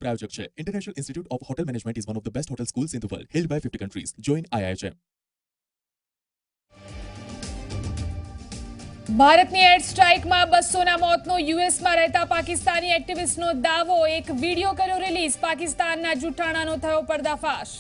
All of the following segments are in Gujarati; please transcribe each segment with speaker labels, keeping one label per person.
Speaker 1: प्रायोजक છે international institute of hotel management is one of the best hotel schools in the world, held by 50 countries. Join IIHM.
Speaker 2: ભારતની એર સ્ટ્રાઇકમાં 200ના મોતનો યુએસમાં રહેતા પાકિસ્તાની એક્ટિવિસ્ટનો દાવો, એક વિડીયો કર્યો રિલીઝ, પાકિસ્તાનના જૂઠાણાનો થયો પર્દાફાશ.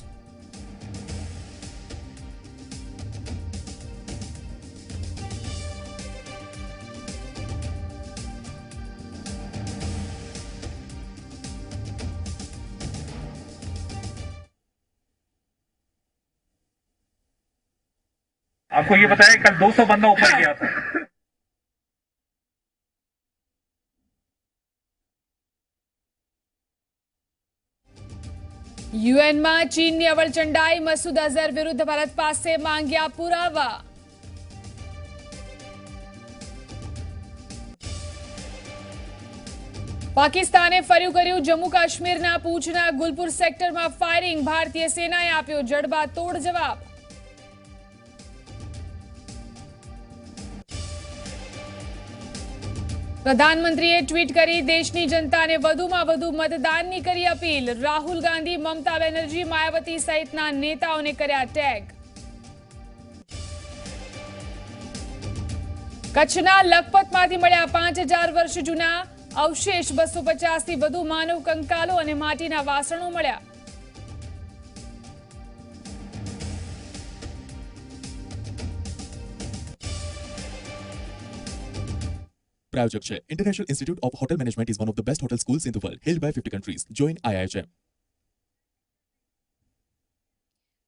Speaker 3: आपको ये बताया कल 200 बंदा ऊपर गया था.
Speaker 2: યુએનમાં ચીનની અવળચંડાઈ, મસૂદ અઝહર વિરુદ્ધ ભારત પાસે માંગ્યા પુરાવા. પાકિસ્તાને ફર્યું કર્યું જમ્મુ કાશ્મીરના પૂંછના ગુલપુર સેક્ટરમાં ફાયરિંગ, ભારતીય સેનાએ આપ્યો જડબાતોડ જવાબ. પ્રધાનમંત્રીએ ટ્વીટ કરી દેશની જનતાને વધુમાં વધુ મતદાનની કરી અપીલ. રાહુલ ગાંધી, મમતા બેનર્જી, માયાવતી સહિતના નેતાઓને કર્યા ટેગ. કચ્છના લખપતમાંથી મળ્યા 5000 વર્ષ જૂના અવશેષ, 250થી વધુ માનવ કંકાલો અને માટીના વાસણો મળ્યા.
Speaker 1: प्रायोजक છે international institute of hotel management is one of the best hotel schools in the world, held by 50 countries. Join IIHM.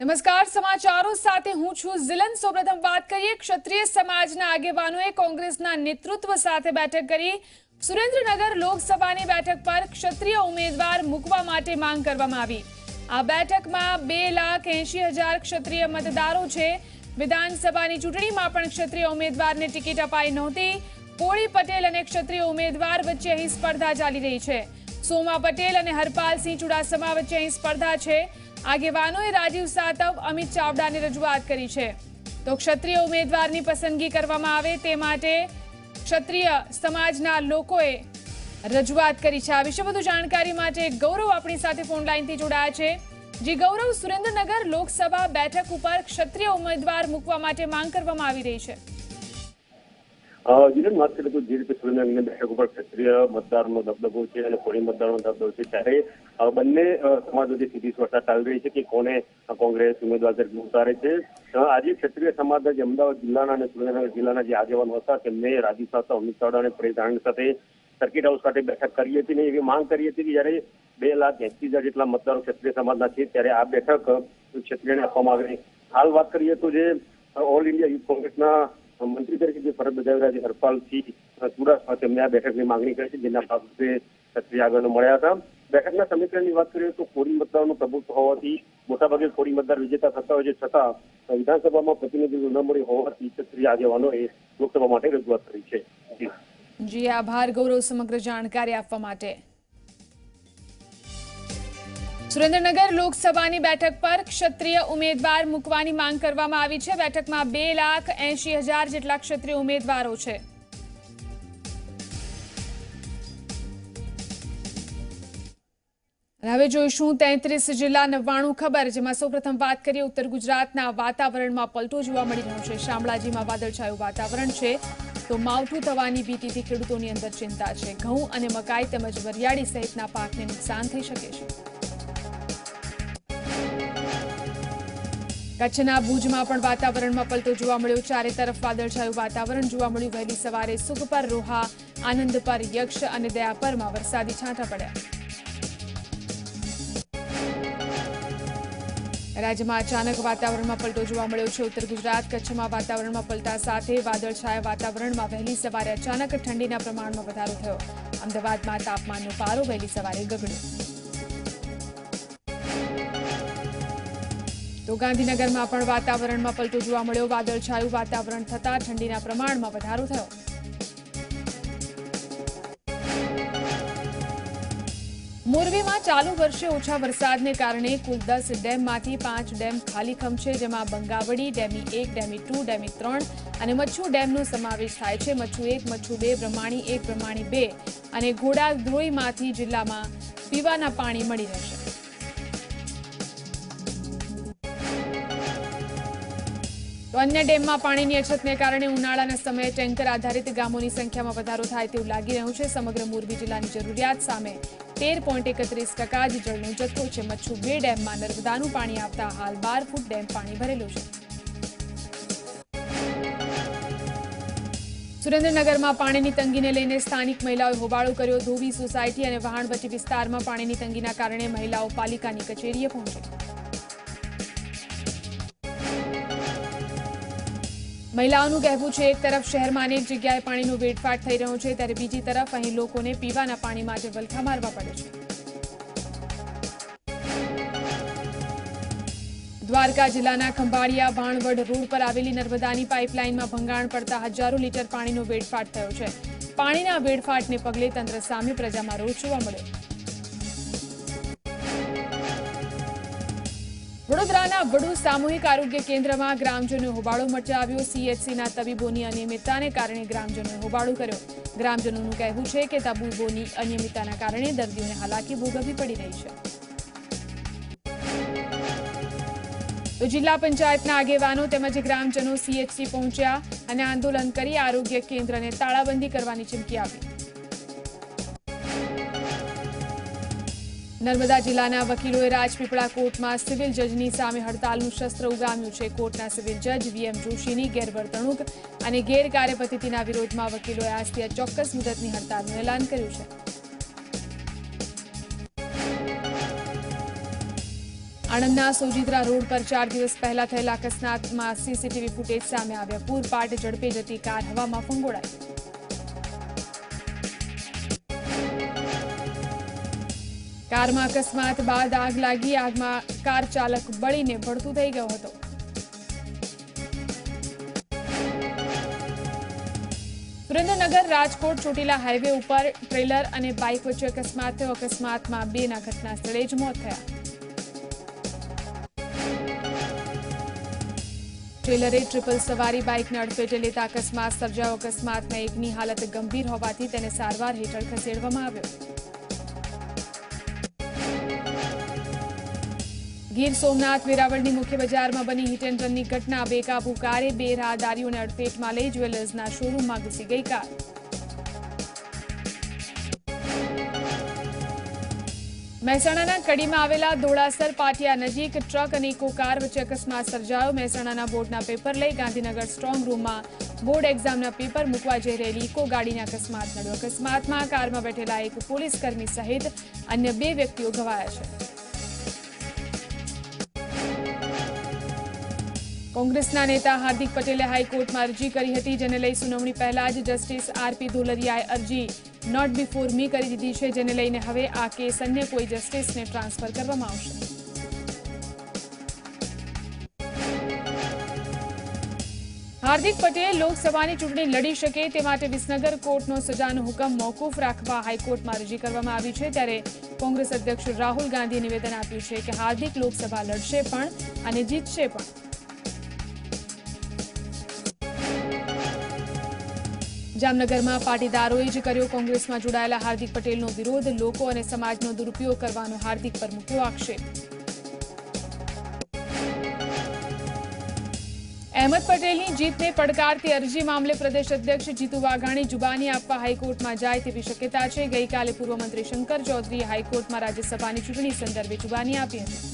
Speaker 2: નમસ્કાર, સમાચારો સાથે હું છું ઝિલન. સૌપ્રથમ વાત કરીએ, ક્ષત્રિય સમાજના આગેવાનોએ કોંગ્રેસના નેતૃત્વ સાથે બેઠક કરી. સુરેન્દ્રનગર લોકસભાની બેઠક પર ક્ષત્રિય ઉમેદવાર મૂકવા માટે માંગ કરવામાં આવી. આ બેઠકમાં 2,80,000 ક્ષત્રિય મતદારો છે. વિધાનસભાની ચૂંટણીમાં પણ ક્ષત્રિય ઉમેદવારને ટિકિટ અપાઈ નહોતી. પોળી પટેલ અને ક્ષત્રિય ઉમેદવાર વચ્ચે અહીં સ્પર્ધા ચાલી રહી છે. સોમા પટેલ અને હરપાલસિંહ ચુડાસમા વચ્ચે અહીં સ્પર્ધા છે. આગેવાનોએ રાજીવ સાતવ, અમિત ચાવડાને રજૂઆત કરી છે. તો ક્ષત્રિય ઉમેદવારની પસંદગી કરવામાં આવે તે માટે ક્ષત્રિય સમાજના લોકોએ રજૂઆત કરી છે. આ વિશે વધુ જાણકારી માટે ગૌરવ આપણી સાથે ફોન લાઈનથી જોડાયા છે. જી ગૌરવ, સુરેન્દ્રનગર લોકસભા બેઠક ઉપર ક્ષત્રિય ઉમેદવાર મૂકવા માટે માંગ કરવામાં આવી રહી છે.
Speaker 4: જીવન વાત કરીએ તો જે રીતે સુરેન્દ્રનગરની બેઠક ઉપર ક્ષત્રિય મતદારનો દબદબો છે અને કોળી મતદારનો દબદબો છે, ત્યારે બંને સમાજ વચ્ચે સીધી સ્પર્ધા ચાલી રહી છે કે કોને કોંગ્રેસ ઉમેદવાર તરીકે ઉતારે છે. આજે ક્ષત્રિય સમાજના જે અમદાવાદ જિલ્લાના અને સુરેન્દ્રનગર જિલ્લાના જે આગેવાનો હતા, તેમને રાજીવ સાતવ, અમિત ચાવડા અને પરેશ ધાનાણી સાથે સર્કિટ હાઉસ ખાતે બેઠક કરી હતી અને એવી માંગ કરી હતી કે જયારે 2,80,000 જેટલા મતદારો ક્ષત્રિય સમાજના છે, ત્યારે આ બેઠક ક્ષત્રિયને આપવામાં આવે. હાલ વાત કરીએ તો જે ઓલ ઇન્ડિયા યુથ કોંગ્રેસના મંત્રી તરીકે જે ફરજ બજાવી રહ્યા છે હરપાલસિંહ ચુડાસમા, તેમને આ બેઠકની માંગણી કરી છે, જેના ભાગરૂપે ક્ષત્રિય આગળ મળ્યા હતા. બેઠકના સમીકરણની વાત કરીએ તો કોળી મતદારોનું પ્રભુત્વ હોવાથી મોટાભાગે કોળી મતદાર વિજેતા થતા હોય છે, છતાં વિધાનસભામાં પ્રતિનિધિત્વ ન મળી હોવાથી ક્ષત્રિય આગેવાનોએ લોકસભા માટે રજૂઆત કરી છે.
Speaker 2: જી આભાર ગૌરવ, સમગ્ર જાણકારી આપવા માટે. સુરેન્દ્રનગર લોકસભાની બેઠક પર ક્ષત્રિય ઉમેદવાર મૂકવાની માંગ કરવામાં આવી છે. બેઠકમાં 2,80,000 જેટલા ક્ષત્રિય ઉમેદવારો છે. હવે જોઈશું 33 જિલ્લા 99 ખબર, જેમાં સૌપ્રથમ વાત કરીએ ઉત્તર ગુજરાતના વાતાવરણમાં પલટો જોવા મળી રહ્યો છે. શામળાજીમાં વાદળછાયું વાતાવરણ છે, તો માવઠું થવાની ભીતિથી ખેડૂતોની અંદર ચિંતા છે. ઘઉં અને મકાઈ તેમજ વરિયાળી સહિતના પાકને નુકસાન થઈ શકે છે. કચ્છના ભુજમાં પણ વાતાવરણમાં પલટો જોવા મળ્યો. ચારે તરફ વાદળછાયું વાતાવરણ જોવા મળ્યું. વહેલી સવારે સુખપર, રોહા, આનંદપર, યક્ષ અને દયાપરમાં વરસાદી છાંટા પડ્યા. રાજ્યમાં અચાનક વાતાવરણમાં પલટો જોવા મળ્યો છે. ઉત્તર ગુજરાત, કચ્છમાં વાતાવરણમાં પલટા સાથે વાદળછાયા વાતાવરણમાં વહેલી સવારે અચાનક ઠંડીના પ્રમાણમાં વધારો થયો. અમદાવાદમાં તાપમાનનો પારો વહેલી સવારે ગગડ્યો. તો ગાંધીનગરમાં પણ વાતાવરણમાં પલટો જોવા મળ્યો. વાદળછાયું વાતાવરણ થતાં ઠંડીના પ્રમાણમાં વધારો થયો. મોરબીમાં ચાલુ વર્ષે ઓછા વરસાદને કારણે કુલ 10 ડેમમાંથી 5 ડેમ ખાલીખમ છે, જેમાં બંગાવડી, ડેમી 1, ડેમી 2, ડેમી 3 અને મચ્છુ ડેમનો સમાવેશ થાય છે। મચ્છુ 1, મચ્છુ 2, બ્રહ્માણી 1, બ્રહ્માણી 2 અને ઘોડાદ્રોઈમાંથી જિલ્લામાં પીવાના પાણી મળી રહેશે। તો અન્ય ડેમમાં પાણીની અછતને કારણે ઉનાળાના સમયે ટેન્કર આધારિત ગામોની સંખ્યામાં વધારો થાય તેવું લાગી રહ્યું છે। સમગ્ર મોરબી જિલ્લાની જરૂરિયાત સામે 13.31% જ જળનો જથ્થો છે। મચ્છુ 2 ડેમમાં નર્મદાનું પાણી આવતા હાલ 12 ફૂટ ડેમ પાણી ભરેલું છે। સુરેન્દ્રનગરમાં પાણીની તંગીને લઈને સ્થાનિક મહિલાઓએ હોબાળો કર્યો। ધોબી સોસાયટી અને વહાણવટી વિસ્તારમાં પાણીની તંગીના કારણે મહિલાઓ પાલિકાની કચેરીએ પહોંચી। મહિલાઓનું કહેવું છે એક તરફ શહેરમાં અનેક જગ્યાએ પાણીનો વેડફાટ થઈ રહ્યો છે, ત્યારે બીજી તરફ અહીં લોકોને પીવાના પાણી માટે વલખા મારવા પડે છે। દ્વારકા જિલ્લાના ખંભાળિયા ભાણવડ રોડ પર આવેલી નર્મદાની પાઇપલાઇનમાં ભંગાણ પડતા હજારો લીટર પાણીનો વેડફાટ થયો છે। પાણીના વેડફાટને પગલે તંત્ર સામે પ્રજામાં રોષ જોવા મળ્યો। વડોદરાના વડુ સામૂહિક આરોગ્ય કેન્દ્રમાં ગ્રામજનોએ હોબાળો મચાવ્યો। સીએચસીના તબીબોની અનિયમિતતાને કારણે ગ્રામજનોએ હોબાળો કર્યો। ગ્રામજનોનું કહેવું છે કે તબીબોની અનિયમિતતાના કારણે દર્દીઓને હાલાકી ભોગવવી પડી રહી છે। તો જિલ્લા પંચાયતના આગેવાનો તેમજ ગ્રામજનો સીએચસી પહોંચ્યા અને આંદોલન કરી આરોગ્ય કેન્દ્રને તાળાબંધી કરવાની ચીમકી આપી। નર્મદા જિલ્લાના વકીલોએ રાજપીપળા કોર્ટમાં સિવિલ જજની સામે હડતાલનું શસ્ત્ર ઉગામ્યું છે। કોર્ટના સિવિલ જજ વીએમ જોશીની ગેરવર્તણૂક અને ગેરકાર્યપદ્ધતિના વિરોધમાં વકીલોએ આજથી અચોક્કસ મુદતની હડતાલનું એલાન કર્યું છે। આણંદના સોજિત્રા રોડ પર 4 દિવસ પહેલા થયેલા અકસ્માતમાં સીસીટીવી ફૂટેજ સામે આવ્યા। પૂરપાટ ઝડપે જતી કાર હવામાં ફંગોળાઈ। કારમાં અકસ્માત બાદ આગ લાગી। આગમાં કાર ચાલક બળીને ભડતું થઈ ગયો હતો। સુરેન્દ્રનગર રાજકોટ ચોટીલા હાઈવે ઉપર ટ્રેલર અને બાઇક વચ્ચે અકસ્માત થયો। અકસ્માતમાં 2ના ઘટના સ્થળે જ મોત થયા। ટ્રેલરે ટ્રિપલ સવારી બાઇકને અડફેટે લેતા અકસ્માત સર્જાયો। અકસ્માતમાં એકની હાલત ગંભીર હોવાથી તેને સારવાર હેઠળ ખસેડવામાં આવ્યો। ગીર સોમનાથ વેરાવળની મુખ્ય બજારમાં બની હિટ એન્ડ રનની ઘટના। બેકાબુ કારે 2 રાહદારીઓને અડફેટમાં લઈ જ્વેલર્સના શોરૂમમાં ઘૂસી ગઈ કાર। મહેસાણાના કડીમાં આવેલા ધોળાસર પાટિયા નજીક ટ્રક અને ઇકો કાર વચ્ચે અકસ્માત સર્જાયો। મહેસાણાના બોર્ડના પેપર લઈ ગાંધીનગર સ્ટ્રોંગ રૂમમાં બોર્ડ એક્ઝામના પેપર મૂકવા જઈ રહેલી ઇકો ગાડીને અકસ્માત નડ્યો। અકસ્માતમાં કારમાં બેઠેલા એક પોલીસકર્મી સહિત અન્ય 2 વ્યક્તિઓ ઘવાયા છે। કોંગ્રેસના નેતા હાર્દિક પટેલે હાઈકોર્ટમાં અરજી કરી હતી, જેને લઈ સુનાવણી પહેલા જ જસ્ટિસ આરપી ધોલરિયાએ અરજી નોટ બિફોર મી કરી દીધી છે, જેને લઈને હવે આ કેસ અન્ય કોઈ જસ્ટિસને ટ્રાન્સફર કરવામાં આવશે। હાર્દિક પટેલ લોકસભાની ચૂંટણી લડી શકે તે માટે વિસનગર કોર્ટનો સજાનો હુકમ મોકૂફ રાખવા હાઈકોર્ટમાં અરજી કરવામાં આવી છે। ત્યારે કોંગ્રેસ અધ્યક્ષ રાહુલ ગાંધીએ નિવેદન આપ્યું છે કે હાર્દિક લોકસભા લડશે પણ અને જીતશે પણ। જામનગરમાં પાટીદારોએ જ કર્યો કોંગ્રેસમાં જોડાયેલા હાર્દિક પટેલનો વિરોધ। લોકો અને સમાજનો દુરુપયોગ કરવાનો હાર્દિક પર મૂક્યો આક્ષેપ। અહેમદ પટેલની જીતને પડકારતી અરજી મામલે પ્રદેશ અધ્યક્ષ જીતુ વાઘાણી જુબાની આપવા હાઈકોર્ટમાં જાય તેવી શક્યતા છે। ગઈકાલે પૂર્વ મંત્રી શંકર ચૌધરીએ હાઈકોર્ટમાં રાજ્યસભાની ચૂંટણી સંદર્ભે જુબાની આપી હતી।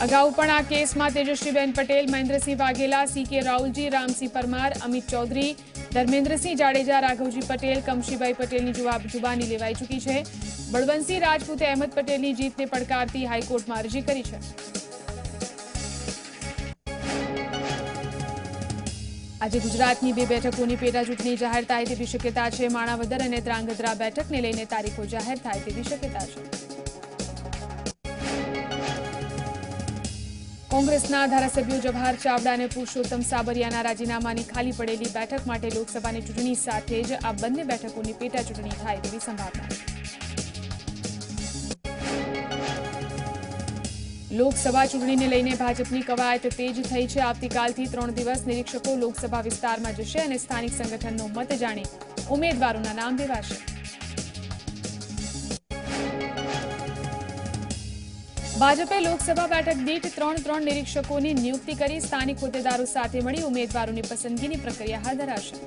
Speaker 2: અગાઉ પણ આ કેસમાં તેજસ્વીબેન પટેલ, મહેન્દ્રસિંહ વાઘેલા, સીકે રાઉલજી, રામસિંહ પરમાર, અમિત ચૌધરી, ધર્મેન્દ્રસિંહ જાડેજા, રાઘવજી પટેલ, કમશીભાઈ પટેલની જુબાની લેવાઈ ચૂકી છે। બળવંતસિંહ રાજપૂતે અહેમદ પટેલની જીતને પડકારતી હાઈકોર્ટમાં અરજી કરી છે। આજે ગુજરાતની 2 બેઠકોની પેટા ચૂંટણી જાહેર થાય તેવી શક્યતા છે। માણાવદર અને ધ્રાંગધ્રા બેઠકને લઈને તારીખો જાહેર થાય તેવી શક્યતા છે। કોંગ્રેસના ધારાસભ્યો જવાહર ચાવડા અને પુરુષોત્તમ સાબરિયાના રાજીનામાની ખાલી પડેલી બેઠક માટે લોકસભાની ચૂંટણી સાથે જ આ બંને બેઠકોની પેટા ચૂંટણી થાય તેવી સંભાવના છે। લોકસભા ચૂંટણીને લઈને ભાજપની કવાયત તેજ થઈ છે. આવતીકાલથી 3 દિવસ નિરીક્ષકો લોકસભા વિસ્તારમાં જશે અને સ્થાનિક સંગઠનનો મત જાણી ઉમેદવારોના નામ લેવાશે. ભાજપે લોકસભા બેઠક દીઠ 3 નિરીક્ષકોની નિયુક્તિ કરી. સ્થાનિક હોદ્દેદારો સાથે મળી ઉમેદવારોની પસંદગીની પ્રક્રિયા હાથ ધરાશે.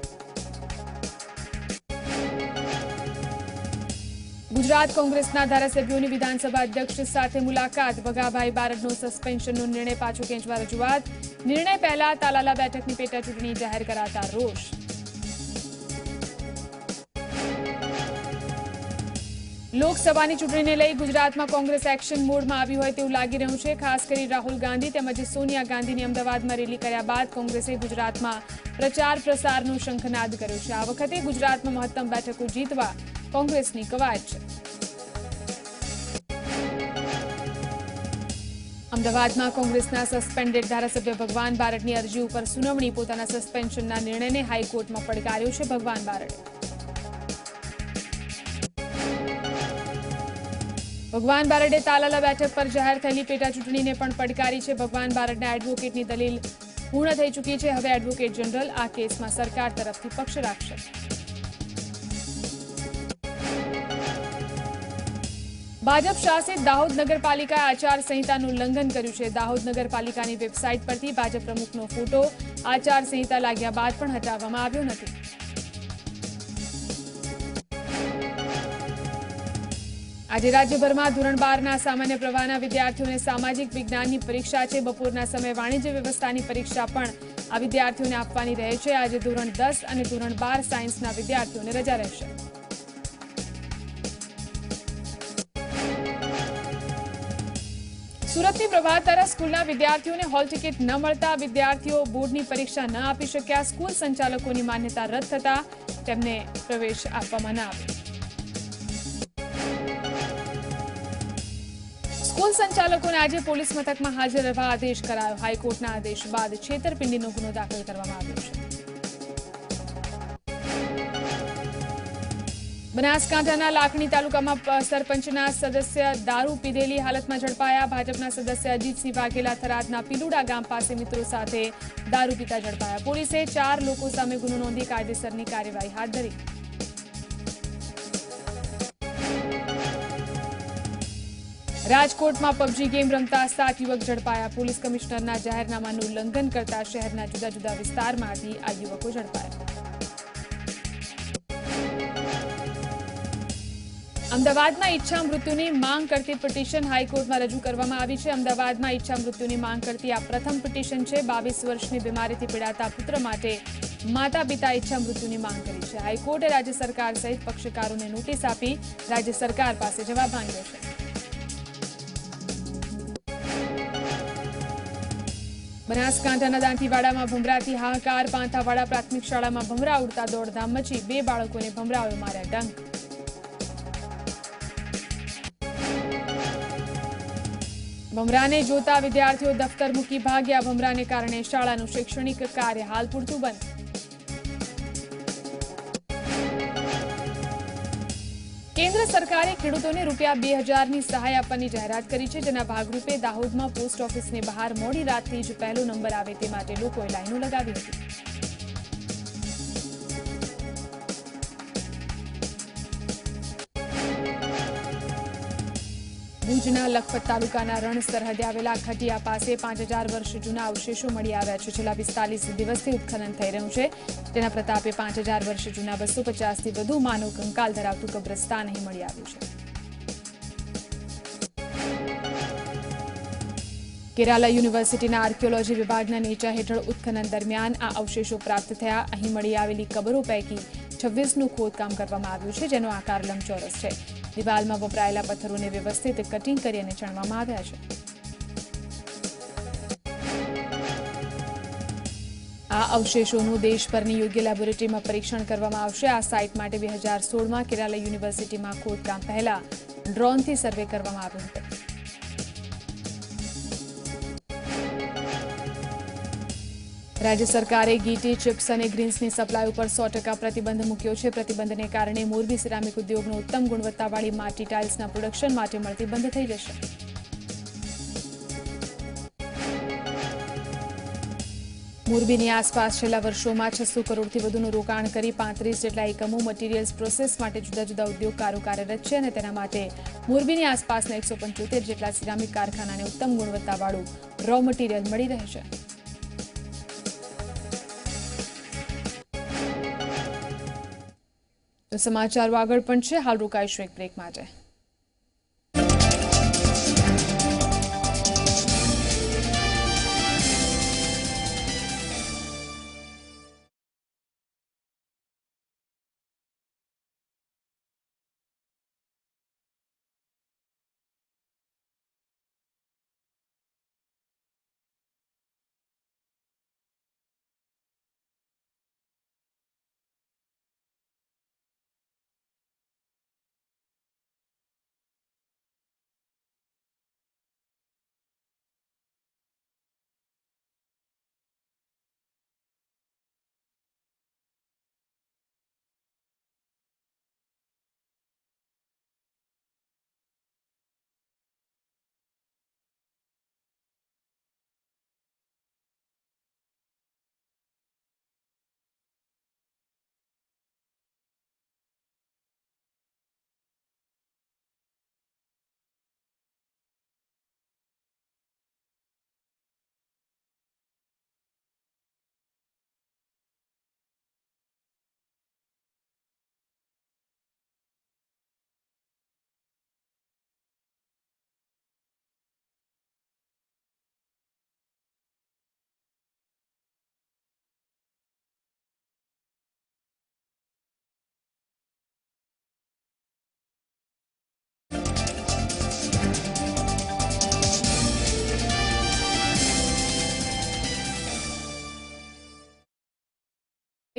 Speaker 2: ગુજરાત કોંગ્રેસના ધારાસભ્યોની વિધાનસભા અધ્યક્ષ સાથે મુલાકાત. ભગાભાઈ બારડનો સસ્પેન્શનનો નિર્ણય પાછો ખેંચવા રજૂઆત. નિર્ણય પહેલા તાલાલા બેઠકની પેટા ચૂંટણી જાહેર કરાતા રોષ. લોકસભાની ચૂંટણીને લઈ ગુજરાતમાં કોંગ્રેસ એક્શન મોડમાં આવી હોય તેવું લાગી રહ્યું છે. ખાસ કરી રાહુલ ગાંધી તેમજ સોનિયા ગાંધીની અમદાવાદમાં રેલી કર્યા બાદ કોંગ્રેસે ગુજરાતમાં પ્રચાર પ્રસારનો શંખનાદ કર્યો છે. આ વખતે ગુજરાતમાં મહત્તમ બેઠકો જીતવા કોંગ્રેસની કવાયત છે. અમદાવાદમાં કોંગ્રેસના સસ્પેન્ડેડ ધારાસભ્ય ભગવાન બારડની અરજી ઉપર સુનાવણી. પોતાના સસ્પેન્શનના નિર્ણયને હાઈકોર્ટમાં પડકાર્યો છે ભગવાન બારડે. ભગવાન બારડે તાલાલા બેઠક પર જાહેર થયેલી પેટા ચૂંટણીને પણ પડકારી છે. ભગવાન બારડના એડવોકેટની દલીલ પૂર્ણ થઈ ચૂકી છે. હવે એડવોકેટ જનરલ આ કેસમાં સરકાર તરફથી પક્ષ રાખશે. ભાજપ શાસિત દાહોદ નગરપાલિકાએ આચારસંહિતાનું ઉલ્લંઘન કર્યું છે. દાહોદ નગરપાલિકાની વેબસાઇટ પરથી ભાજપ પ્રમુખનો ફોટો આચારસંહિતા લાગ્યા બાદ પણ હટાવવામાં આવ્યો નથી. આજે રાજ્યભરમાં ધોરણ 12ના સામાન્ય પ્રવાહના વિદ્યાર્થીઓને સામાજિક વિજ્ઞાનની પરીક્ષા છે. બપોરના સમયે વાણિજ્ય વ્યવસ્થાની પરીક્ષા પણ આ વિદ્યાર્થીઓને આપવાની રહે છે. આજે ધોરણ 10 અને ધોરણ 12 સાયન્સના વિદ્યાર્થીઓને રજા રહેશે. સુરતની પ્રભાત તારા સ્કૂલના વિદ્યાર્થીઓને હોલ ટિકિટ ન મળતા વિદ્યાર્થીઓ બોર્ડની પરીક્ષા ન આપી શક્યા. સ્કૂલ સંચાલકોની માન્યતા રદ થતા તેમને પ્રવેશ આપવામાં ન આવ્યો. સ્કૂલ સંચાલકોને આજે પોલીસ મથકમાં હાજર રહેવા આદેશ કરાયો. હાઈકોર્ટના આદેશ બાદ છેતરપિંડીનો ગુનો દાખલ કરવામાં આવ્યો છે. બનાસકાંઠાના લાખણી તાલુકામાં સરપંચના સદસ્ય દારૂ પીધેલી હાલતમાં ઝડપાયા. ભાજપના સદસ્ય અજીતસિંહ વાઘેલા થરાદના પીલુડા ગામ પાસે મિત્રો સાથે દારૂ પીતા ઝડપાયા. પોલીસે 4 લોકો સામે ગુનો નોંધી કાયદેસરની કાર્યવાહી હાથ ધરી. રાજકોટમાં પબજી ગેમ રમતા 7 યુવક ઝડપાયા. પોલીસ કમિશનરના જાહેરનામાનું ઉલ્લંઘન કરતા શહેરના જુદા જુદા વિસ્તારમાંથી આ યુવકો ઝડપાયા. અમદાવાદમાં ઈચ્છા મૃત્યુની માંગ કરતી પિટિશન હાઈકોર્ટમાં રજૂ કરવામાં આવી છે. અમદાવાદમાં ઈચ્છા મૃત્યુની માંગ કરતી આ પ્રથમ પિટિશન છે. 22 વર્ષની બીમારીથી પીડાતા પુત્ર માટે માતા પિતા ઈચ્છા મૃત્યુની માંગ કરી છે. હાઈકોર્ટે રાજ્ય સરકાર સહિત પક્ષકારોને નોટિસ આપી રાજ્ય સરકાર પાસે જવાબ માંગ્યો છે. બનાસકાંઠાના દાંતીવાડામાં ભમરાથી હાહાકાર. પાંથાવાડા પ્રાથમિક શાળામાં ભમરા ઉડતા દોડધામ મચી. 2 બાળકોને ભમરાઓએ માર્યા ડંક. ભમરાને જોતા વિદ્યાર્થીઓ દફતર મૂકી ભાગ્યા. ભમરાને કારણે શાળાનું શૈક્ષણિક કાર્ય હાલ પૂરતું બંધ. કેન્દ્ર સરકારે ખેડૂતોને રૂપિયા 2000ની સહાય આપવાની જાહેરાત કરી છે. જેના ભાગરૂપે દાહોદમાં પોસ્ટ ઓફિસની બહાર મોડી રાતથી જ પહેલો નંબર આવે તે માટે લોકોએ લાઈનો લગાવી હતી. ભુજના લખપત તાલુકાના રણ સરહદે આવેલા ખટિયા પાસે 5000 વર્ષ જૂના અવશેષો મળી આવ્યા છે. છેલ્લા 45 દિવસથી ઉત્ખનન થઈ રહ્યું છે. તેના પ્રતાપે 5000 વર્ષ જૂના 250થી વધુ માનવ કંકાલ ધરાવતું કબ્રસ્તાન અહીં મળી આવ્યું છે. કેરાલા યુનિવર્સિટીના આર્કિયોલોજી વિભાગના નેચા હેઠળ ઉત્ખનન દરમિયાન આ અવશેષો પ્રાપ્ત થયા. અહીં મળી આવેલી કબરો પૈકી 26નું ખોદકામ કરવામાં આવ્યું છે, જેનો આકાર લંબચોરસ છે. દિવાલમાં વપરાયેલા પથ્થરોને વ્યવસ્થિત કટિંગ કરી અને ચણવામાં આવ્યા છે. આ અવશેષોનું દેશભરની યોગ્ય લેબોરેટરીમાં પરીક્ષણ કરવામાં આવશે. આ સાઇટ માટે 2016માં કેરાલા યુનિવર્સિટીમાં ખોદકામ પહેલા ડ્રોનથી સર્વે કરવામાં આવ્યું હતું. રાજ્ય સરકારે ગીટી, ચિપ્સ અને ગ્રીન્સની સપ્લાય ઉપર 100% પ્રતિબંધ મૂક્યો છે. પ્રતિબંધને કારણે મોરબી સિરામિક ઉદ્યોગનો ઉત્તમ ગુણવત્તાવાળી માટી ટાઇલ્સના પ્રોડક્શન માટે મળતી બંધ થઈ જશે. મોરબીની આસપાસ છેલ્લા વર્ષોમાં 600 કરોડથી વધુનું રોકાણ કરી 35 જેટલા એકમો મટીરીયલ્સ પ્રોસેસ માટે જુદા જુદા ઉદ્યોગકારો કાર્યરત છે અને તેના માટે મોરબીની આસપાસના 175 જેટલા સિરામિક કારખાનાને ઉત્તમ ગુણવત્તાવાળું રો મટીરીયલ મળી રહે છે. તો સમાચારો આગળ પણ છે. હાલ રોકાઈશું એક બ્રેક માટે.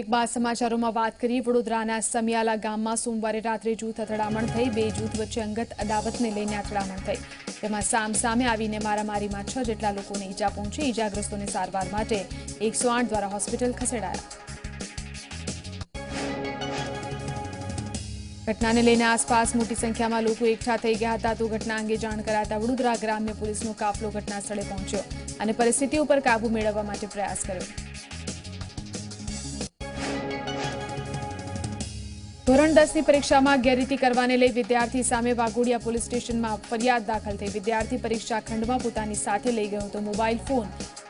Speaker 2: એક બાદ સમાચારોમાં વાત કરીએ. વડોદરાના સમિયાલા ગામમાં સોમવારે રાત્રે જૂથ અથડામણ થઈ. બે જૂથ વચ્ચે અંગત અદાવતને લઈને અથડામણ થઈ. તેમાં સામસામે આવીને મારામારીમાં 6 જેટલા લોકોને ઈજા પહોંચી. ઈજાગ્રસ્તોને સારવાર માટે 108 દ્વારા હોસ્પિટલ ખસેડાયા. ઘટનાને લઈને આસપાસ મોટી સંખ્યામાં લોકો એકઠા થઈ ગયા હતા. તો ઘટના અંગે જાણ કરાતા વડોદરા ગ્રામ્ય પોલીસનો કાફલો ઘટના સ્થળે પહોંચ્યો અને પરિસ્થિતિ ઉપર કાબુ મેળવવા માટે પ્રયાસ કર્યો. ધોરણ 10ની પરીક્ષામાં ગેરરીતિ કરવાને લઈ વિદ્યાર્થી સામે વાઘોડિયા પોલીસ સ્ટેશનમાં ફરિયાદ દાખલ થઈ. વિદ્યાર્થી પરીક્ષા ખંડમાં પોતાની સાથે લઈ ગયો હતો મોબાઈલ ફોન.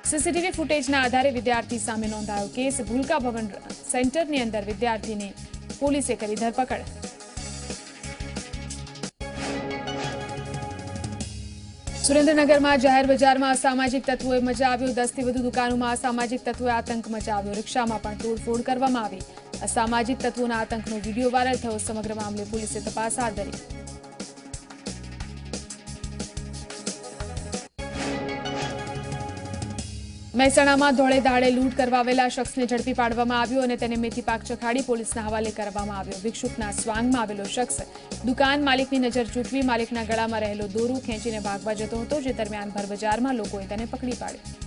Speaker 2: સીસીટીવી ફૂટેજના આધારે વિદ્યાર્થી સામે નોંધાયો કેસ. ભૂલકા ભવન સેન્ટરની અંદર વિદ્યાર્થીની પોલીસે કરી ધરપકડ. સુરેન્દ્રનગરમાં જાહેર બજારમાં અસામાજિક તત્વોએ મચાવ્યો. 10થી વધુ દુકાનોમાં અસામાજિક તત્વોએ આતંક મચાવ્યો. રિક્ષામાં પણ તોડફોડ કરવામાં આવી. અસામાજિક તત્વોના આતંકનો વિડીયો વાયરલ થયો. સમગ્ર મામલે પોલીસે તપાસ હાથ ધરી. મહેસાણામાં ધોળે દાડે લૂંટ કરવા આવેલા શખ્સને ઝડપી પાડવામાં આવ્યો અને તેને મેથી પાક ચખાડી પોલીસના હવાલે કરવામાં આવ્યો. ભિક્ષુકના સ્વાંગમાં આવેલો શખ્સ દુકાન માલિકની નજર ચૂકવી માલિકના ગળામાં રહેલો દોરું ખેંચીને ભાગવા જતો હતો. જે દરમિયાન ભરબજારમાં લોકોએ તેને પકડી પાડ્યો.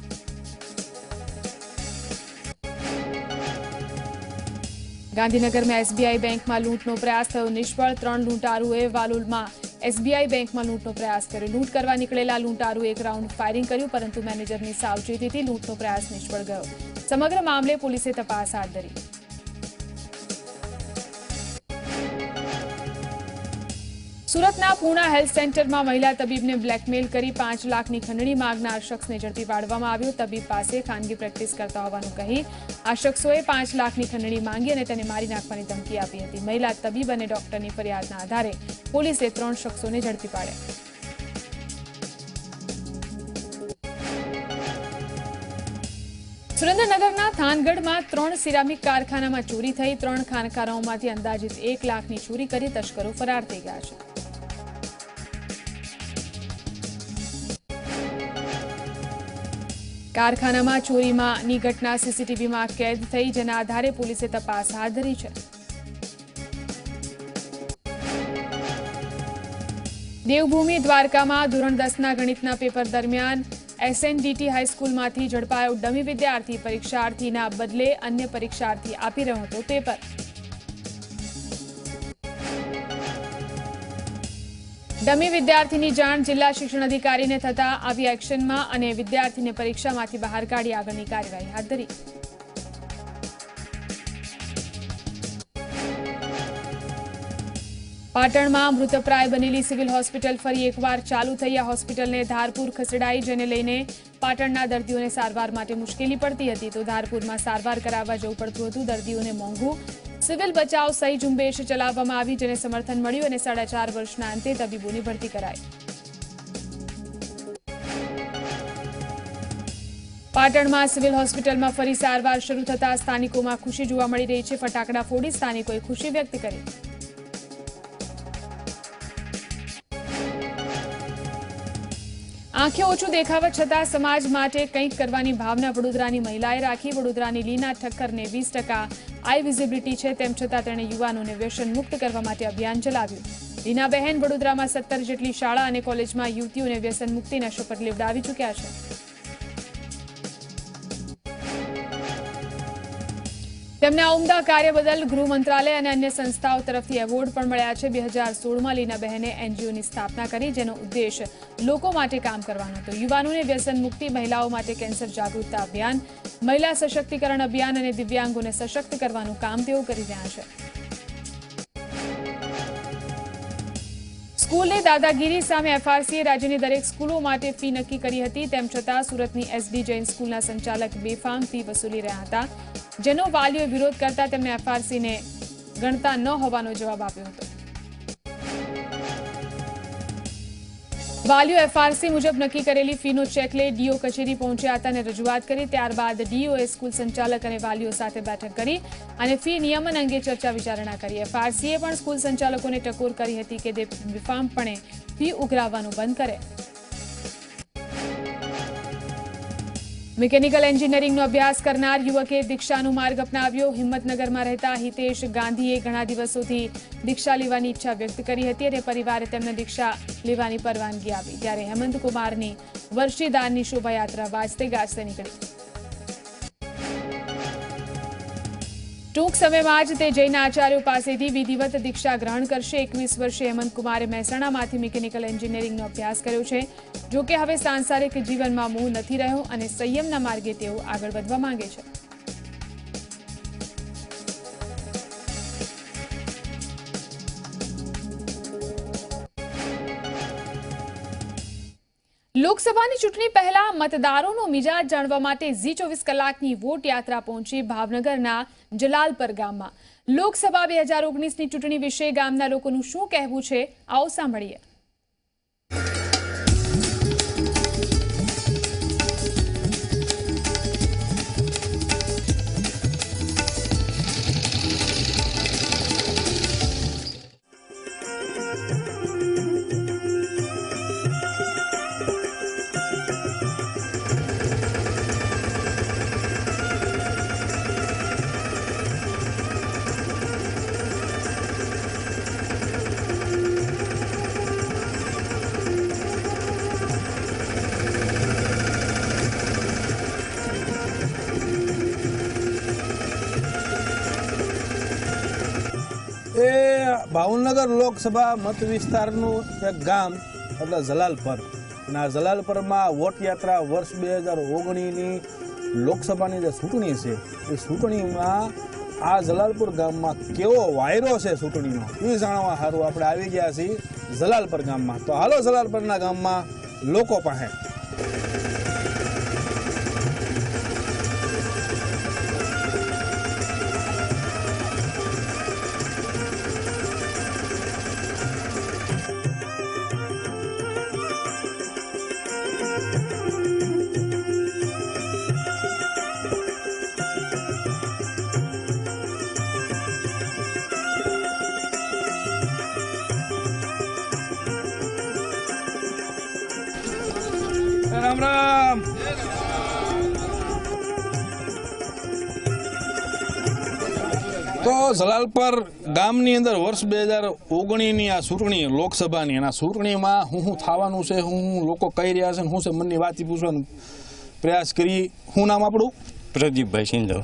Speaker 2: ગાંધીનગરમાં એસબીઆઈ બેંકમાં લૂંટનો પ્રયાસ થયો નિષ્ફળ. 3 લૂંટારુઓએ વાલોલમાં એસબીઆઈ બેંકમાં લૂંટનો પ્રયાસ કર્યો. લૂંટ કરવા નીકળેલા લૂંટારુએ એક રાઉન્ડ ફાયરિંગ કર્યું પરંતુ મેનેજરની સાવચેતીથી લૂંટનો પ્રયાસ નિષ્ફળ ગયો. સમગ્ર મામલે પોલીસે તપાસ હાથ ધરી. સુરતના પૂર્ણા હેલ્થ સેન્ટરમાં મહિલા તબીબને બ્લેકમેલ કરી 5 લાખની ખંડણી માંગનાર શખ્સને ઝડપી પાડવામાં આવ્યો. તબીબ પાસે ખાનગી પ્રેક્ટિસ કરતા હોવાનું કહી આ શખ્સોએ 5 લાખની ખંડણી માંગી અને તેને મારી નાખવાની ધમકી આપી હતી. મહિલા તબીબ અને ડોક્ટરની ફરિયાદના આધારે પોલીસે 3 શખ્સોને ઝડપી પાડ્યા. સુરેન્દ્રનગરના થાનગઢમાં 3 સિરામિક કારખાનામાં ચોરી થઈ. 3 ખાનકારોમાંથી અંદાજિત 1 લાખની ચોરી કરી તસ્કરો ફરાર થઈ ગયા છે. કારખાનામાં ચોરીની ઘટના સીસીટીવીમાં કેદ થઈ જેના આધારે પોલીસે તપાસ હાથ ધરી છે. દેવભૂમિ દ્વારકામાં ધોરણ 10ના ગણિતના પેપર દરમિયાન એસએનડીટી હાઈસ્કૂલમાંથી ઝડપાયો ડમી વિદ્યાર્થી. પરીક્ષાર્થીના બદલે અન્ય પરીક્ષાર્થી આપી રહ્યો હતો પેપર. ડમી વિદ્યાર્થીની જાણ જિલ્લા શિક્ષણ અધિકારીને થતા આવી એક્શનમાં અને વિદ્યાર્થીને પરીક્ષામાંથી બહાર કાઢી આગળની કાર્યવાહી હાથ ધરી. પાટણમાં મૃતપ્રાય બનેલી સિવિલ હોસ્પિટલ ફરી એકવાર ચાલુ થઈ. આ હોસ્પિટલને ધારપુર ખસેડાઈ, જેને લઈને પાટણના દર્દીઓને સારવાર માટે મુશ્કેલી પડતી હતી તો ધારપુરમાં સારવાર કરાવવા જવું પડતું હતું. દર્દીઓને મોંઘું સિવિલ બચાવ સહી ઝુંબેશ ચલાવવામાં આવી, જેને સમર્થન મળ્યું અને 4.5 વર્ષના અંતે તબીબોની ભરતી કરાઈ. પાટણમાં સિવિલ હોસ્પિટલમાં ફરી સારવાર શરૂ થતા સ્થાનિકોમાં ખુશી જોવા મળી રહી છે. ફટાકડા ફોડી સ્થાનિકોએ ખુશી વ્યક્ત કરી. આંખે ઓછું દેખાવા છતાં સમાજ માટે કંઈક કરવાની ભાવના વડોદરાની મહિલાએ રાખી. વડોદરાની લીના ઠક્કરને 20% આઈ વિઝિબિલિટી છે, તેમ છતાં તેણે યુવાનોને વ્યસન મુક્ત કરવા માટે અભિયાન ચલાવ્યું. લીનાબહેન વડોદરામાં 17 જેટલી શાળા અને કોલેજમાં યુવતીઓને વ્યસન મુક્તિના શપથ લેવડાવી ચૂક્યા છે. તેમને આ ઉમદા કાર્ય બદલ ગૃહ મંત્રાલય અને અન્ય સંસ્થાઓ તરફથી એવોર્ડ પણ મળ્યા છે. 2016માં લીનાબહેને એનજીઓની સ્થાપના કરી, જેનો ઉદ્દેશ લોકો માટે કામ કરવાનો હતો. યુવાનોને વ્યસન મુક્તિ, મહિલાઓ માટે કેન્સર જાગૃતતા અભિયાન, મહિલા સશક્તિકરણ અભિયાન અને દિવ્યાંગોને સશક્ત કરવાનું કામ તેઓ કરી રહ્યા છે. સ્કૂલની દાદાગીરી સામે એફઆરસીએ રાજ્યની દરેક સ્કૂલો માટે ફી નક્કી કરી હતી. તેમ છતાં સુરતની એસડી જૈન સ્કૂલના સંચાલક બેફામ ફી વસૂલી રહ્યા હતા, જેનો વાલીઓએ વિરોધ કરતા તેમને એફઆરસીને ગણતા ન હોવાનો જવાબ આપ્યો હતો. વાલીઓ એફઆરસી મુજબ નક્કી કરેલી ફીનો ચેક લઈ ડીઓ કચેરી પહોંચ્યા હતા અને રજૂઆત કરી. ત્યારબાદ ડીઓએ સ્કૂલ સંચાલક અને વાલીઓ સાથે બેઠક કરી અને ફી નિયમન અંગે ચર્ચા વિચારણા કરી. એફઆરસીએ પણ સ્કૂલ સંચાલકોને ટકોર કરી હતી કે તે બેફામપણે ફી ઉઘરાવવાનું બંધ કરે. મિકેનિકલ એન્જિનિયરિંગનો અભ્યાસ કરનાર યુવકે દીક્ષાનો માર્ગ અપનાવ્યો. હિંમતનગરમાં રહેતા હિતેશ ગાંધીએ ઘણા દિવસોથી દીક્ષા લેવાની ઈચ્છા વ્યક્ત કરી હતી અને પરિવારે તેમને દીક્ષા લેવાની પરવાનગી આપી. ત્યારે હેમંતકુમારની વર્ષીદારની શોભાયાત્રા વાજતે ગાજતે નીકળી. ટૂંક સમયમાં જ તે જૈન આચાર્યો પાસેથી વિધિવત દીક્ષા ગ્રહણ કરશે. 21 વર્ષીય હેમંતકુમારે મહેસાણામાંથી મિકેનિકલ એન્જિનિયરિંગનો અભ્યાસ કર્યો છે. જો કે હવે સાંસારિક જીવનમાં મોહ નથી રહ્યો અને સંયમના માર્ગે તેઓ આગળ વધવા માંગે છે. લોકસભાની ચૂંટણી પહેલા મતદારોનો મિજાજ જાણવા માટે ઝી24 કલાકની વોટ યાત્રા પહોંચી ભાવનગરના જલાલપર ગામમાં. લોકસભા 2019ની ચૂંટણી વિશે ગામના લોકોનું શું કહેવું છે, આવો સાંભળીએ.
Speaker 5: એ ભાવનગર લોકસભા મત વિસ્તારનું એક ગામ એટલે જલાલપર. અને આ જલાલપરમાં વોટ યાત્રા વર્ષ 2019ની લોકસભાની જે ચૂંટણી છે એ ચૂંટણીમાં આ જલાલપુર ગામમાં કેવો વાયરો છે ચૂંટણીનો એ જાણવા સારું આપણે આવી ગયા છીએ જલાલપર ગામમાં. તો હાલો જલાલપરના ગામમાં લોકો પાસે. રામ રામ. તો જલાલપર ગામની અંદર વર્ષ 2019ની આ ચૂંટણી લોકસભાની, અને આ ચૂંટણીમાં શું થવાનું છે, શું લોકો કહી રહ્યા છે, શું છે મનની વાત પૂછવાનો પ્રયાસ કરી. શું નામ આપણું?
Speaker 6: પ્રદીપભાઈ સિંધવ.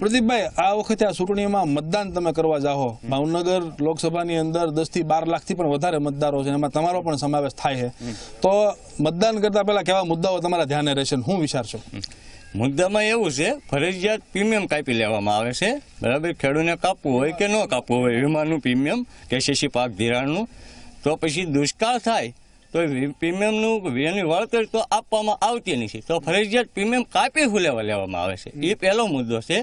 Speaker 5: પ્રદીપભાઈ, આ વખતે આ ચૂંટણીમાં મતદાન તમે કરવા જાઓ, ભાવનગર લોકસભાની અંદર 10 થી 12 લાખથી પણ વધારે મતદારો છે, એમાં તમારો પણ સમાવેશ થાય છે, તો મતદાન કરતા પહેલા કેવા મુદ્દાઓ તમારા ધ્યાને રહેશે, શું વિચારશો?
Speaker 6: મુદ્દામાં એવું છે, ફરજિયાત પ્રીમિયમ કાપી લેવામાં આવે છે, બરાબર. ખેડૂતને કાપવું હોય કે ન કાપવું હોય, વીમાનું પ્રીમિયમ, કેસીસી પાક ધિરાણનું, તો પછી દુષ્કાળ થાય તો પ્રીમિયમનું એની વળતર તો આપવામાં આવતી નથી, તો ફરજિયાત પ્રીમિયમ કાપી લેવામાં આવે છે. એ પહેલો મુદ્દો છે.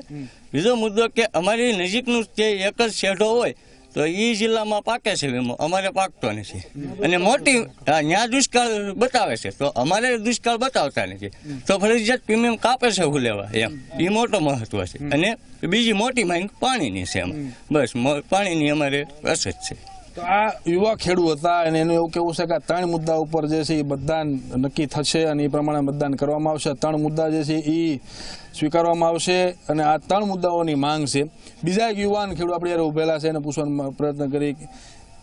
Speaker 6: બીજો મુદ્દો કે અમારી નજીકનું જે એક જ શેઢો હોય તો એ જિલ્લામાં પાકે છે વીમો, અમારે પાકતો નથી. અને મોટી ત્યાં દુષ્કાળ બતાવે છે તો અમારે દુષ્કાળ બતાવતા નથી, તો ફરજિયાત પ્રીમિયમ કાપે છે લેવા, એમ એ મોટો મહત્વ છે. અને બીજી મોટી માંગ પાણીની છે, એમ બસ પાણીની અમારે અછત છે.
Speaker 5: તો આ યુવા ખેડૂત હતા અને એનું એવું કેવું છે કે આ 3 મુદ્દા ઉપર જે છે એ મતદાન નક્કી થશે અને એ પ્રમાણે મતદાન કરવામાં આવશે. 3 મુદ્દા જે છે એ સ્વીકારવામાં આવશે અને આ 3 મુદ્દાઓની માંગ છે. બીજા એક યુવાન ખેડૂત આપણે યાર ઉભેલા છે એને પૂછવાનો પ્રયત્ન કરી,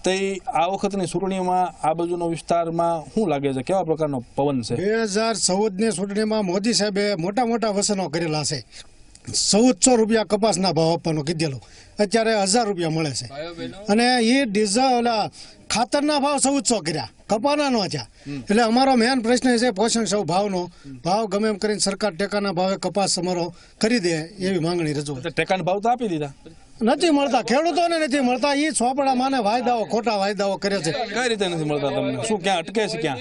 Speaker 5: તે આ વખતની ચૂંટણીમાં આ બાજુનો વિસ્તારમાં શું લાગે છે, કેવા પ્રકારનો પવન છે?
Speaker 7: 2014ની ચૂંટણીમાં મોદી સાહેબે મોટા મોટા વસનો કરેલા છે. 1400 રૂપિયા કપાસના ભાવ આપવાનું કીધેલું, અત્યારે 1000 રૂપિયા મળે છે. અને એ ડીઝલ ખાતરના ભાવ 1400 કર્યા, કપાના નો થયા. એટલે અમારો મેન પ્રશ્ન છે પોષણ સૌ ભાવનો ભાવ ગમે એમ કરીને સરકાર ટેકાના ભાવે કપાસ અમારો કરી દે એવી માંગણી રજૂ.
Speaker 5: ટેકાના ભાવ તો આપી દીધા,
Speaker 7: નથી મળતા, ખેડૂતોને નથી મળતા. એ ચોપડા માને વાયદાઓ, ખોટા વાયદાઓ કરે છે.
Speaker 5: કઈ રીતે નથી મળતા તમને? શું ક્યાં અટકે છે? ક્યાં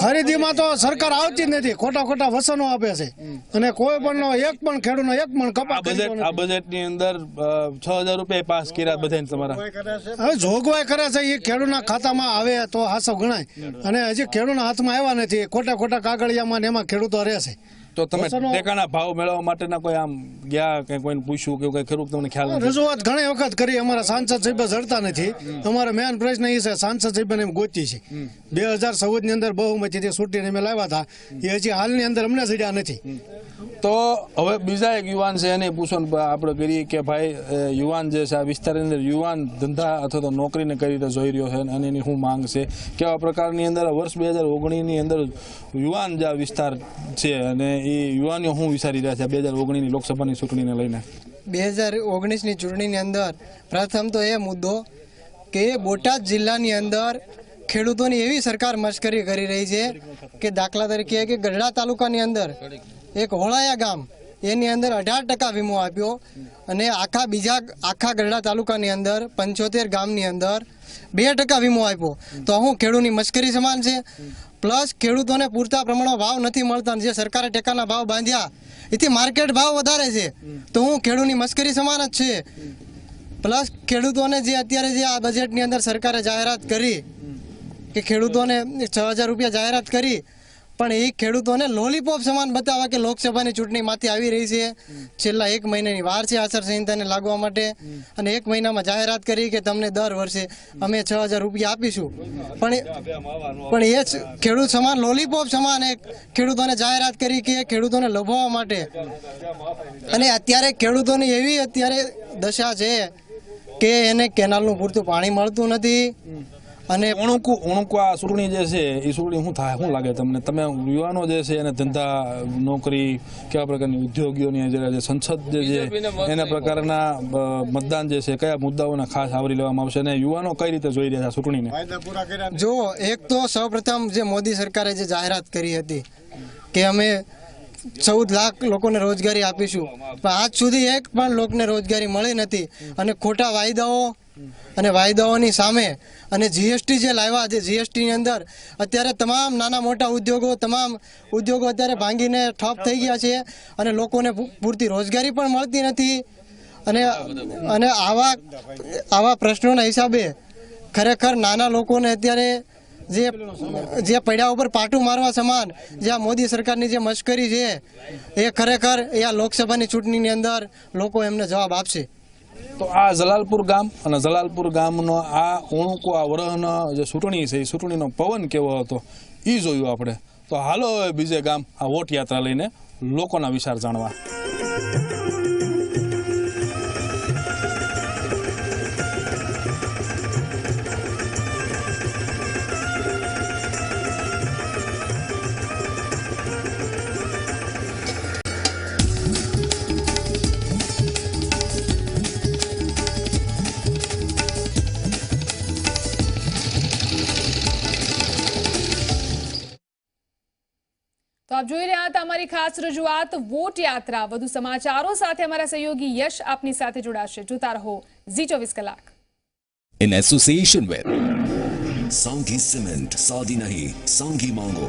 Speaker 7: ખરીદીમાં તો સરકાર આવતી જ નથી, ખોટા ખોટા વસનો આપે છે. અને કોઈ પણ એક પણ ખેડૂતનો એક પણ કપાસ.
Speaker 5: આ બજેટની અંદર 6000 રૂપિયા પાસ કર્યા બધા તમારા.
Speaker 7: હવે જોગવાઈ કરે છે એ ખેડૂતના ખાતામાં આવે તો હાસવ ગણાય, અને હજી ખેડૂતના હાથમાં આવ્યા નથી. ખોટા ખોટા કાગળિયામાં ને એમાં ખેડૂતો રહે છે.
Speaker 5: તો તમે ટેકાના ભાવ મેળવવા માટેના કોઈ આમ ગયા કે કોઈને પૂછ્યું કે કોઈ ખેડૂત તમને ખ્યાલ નથી?
Speaker 7: રજૂઆત ઘણી વખત કરી, અમારા સાંસદ સાહેબ જડતા નથી. અમારો મેન પ્રશ્ન એ છે, સાંસદ સાહેબ એમ ગોતી છે. 2014 ની અંદર બહુમતીથી છૂટીને અમે લાવ્યા હતા, એ હજી હાલની અંદર અમને જડ્યા નથી.
Speaker 5: તો હવે બીજા એક યુવાન છે એને પૂછવાનું આપણે કરીએ કે ભાઈ યુવાન જે છે આ વિસ્તારની અંદર યુવાન ધંધા અથવા તો નોકરીને કઈ રીતે જોઈ રહ્યો છે અને એની શું માંગ છે, કેવા પ્રકારની અંદર વર્ષ 2019ની અંદર યુવાન જે આ વિસ્તાર છે અને એ યુવાનીઓ શું વિચારી રહ્યા છે 2019ની લોકસભાની ચૂંટણીને લઈને?
Speaker 8: 2019ની ચૂંટણીની અંદર પ્રથમ તો એ મુદ્દો કે બોટાદ જિલ્લાની અંદર ખેડૂતોની એવી સરકાર મશ્કરી કરી રહી છે કે દાખલા તરીકે કે ગઢડા તાલુકાની અંદર એક હોળાયા ગામ, એની અંદર 18% વીમો આપ્યો, અને આખા ગઢડા તાલુકાની અંદર 75 ગામની અંદર 2% વીમો આપ્યો. તો હું ખેડૂતની મશ્કરી સમાન છે. પ્લસ ખેડૂતોને પૂરતા પ્રમાણમાં ભાવ નથી મળતા, જે સરકારે ટેકાના ભાવ બાંધ્યા એથી માર્કેટ ભાવ વધારે છે, તો હું ખેડૂતની મશ્કરી સમાન જ છે. પ્લસ ખેડૂતોને જે અત્યારે જે આ બજેટની અંદર સરકારે જાહેરાત કરી કે ખેડૂતોને 6000 રૂપિયા જાહેરાત કરી, પણ એ ખેડૂતોને લોલીપોપ સમાન બતાવવા કે લોકસભાની ચૂંટણીમાંથી આવી રહી છે, છેલ્લા 1 મહિનાની વાર છે આચારસંહિતાને લાગવા માટે, અને 1 મહિનામાં જાહેરાત કરી કે તમને દર વર્ષે અમે 6000 રૂપિયા આપીશું. પણ એ ખેડૂત સમાન લોલીપોપ સમાન એક ખેડૂતોને જાહેરાત કરી કે ખેડૂતોને લભાવવા માટે. અને અત્યારે ખેડૂતોની એવી અત્યારે દશા છે કે એને કેનાલનું પૂરતું પાણી મળતું નથી. અને
Speaker 5: ઉણુકુ આ ચૂંટણી જે છે એ ચૂંટણી શું થાય, શું લાગે તમને? તમે યુવાનો જે છે એને ધંધા નોકરી કેવા પ્રકારની ઉદ્યોગીઓની જે સંસદ જે છે એના પ્રકારના મતદાન જે છે કયા મુદ્દાઓને ખાસ આવરી લેવામાં આવશે અને યુવાનો કઈ રીતે જોઈ રહ્યા છે ચૂંટણીને?
Speaker 8: જો એક તો સૌપ્રથમ જે મોદી સરકારે જે જાહેરાત કરી હતી કે અમે 14 લાખ લોકોને રોજગારી આપીશું, પણ આજ સુધી એક પણ લોકોને રોજગારી મળી નથી. અને ખોટા વાયદાઓ અને વાયદાઓની સામે અને જીએસટી જે લાવ્યા છે, જીએસટીની અંદર અત્યારે તમામ નાના મોટા ઉદ્યોગો અત્યારે ભાંગીને ઠપ થઈ ગયા છે અને લોકોને પૂરતી રોજગારી પણ મળતી નથી. અને આવા પ્રશ્નોના હિસાબે ખરેખર નાના લોકોને અત્યારે જે પડ્યા ઉપર પાટું મારવા સમાન જે આ મોદી સરકારની જે મશ્કરી છે એ ખરેખર આ લોકસભાની ચૂંટણીની અંદર લોકો એમને જવાબ આપશે.
Speaker 5: તો આ જલાલપુર ગામ અને જલાલપુર ગામનો આ ઉણુકો આ વરહનો જે ચૂંટણી છે એ ચૂંટણીનો પવન કેવો હતો એ જોયું આપણે. તો હાલો હવે બીજે ગામ આ વોટ યાત્રા લઈને લોકોના વિચાર જાણવા.
Speaker 2: આપ જોઈ રહ્યા હતા અમારી ખાસ રજૂઆત વોટ યાત્રા. વધુ સમાચારો સાથે અમારા સહયોગી યશ આપની સાથે જોડાશે. જોતા રહો ઝી24 કલાક.
Speaker 1: In association with
Speaker 9: सांगी सीमेंट सादी नहीं सांगी मांगो.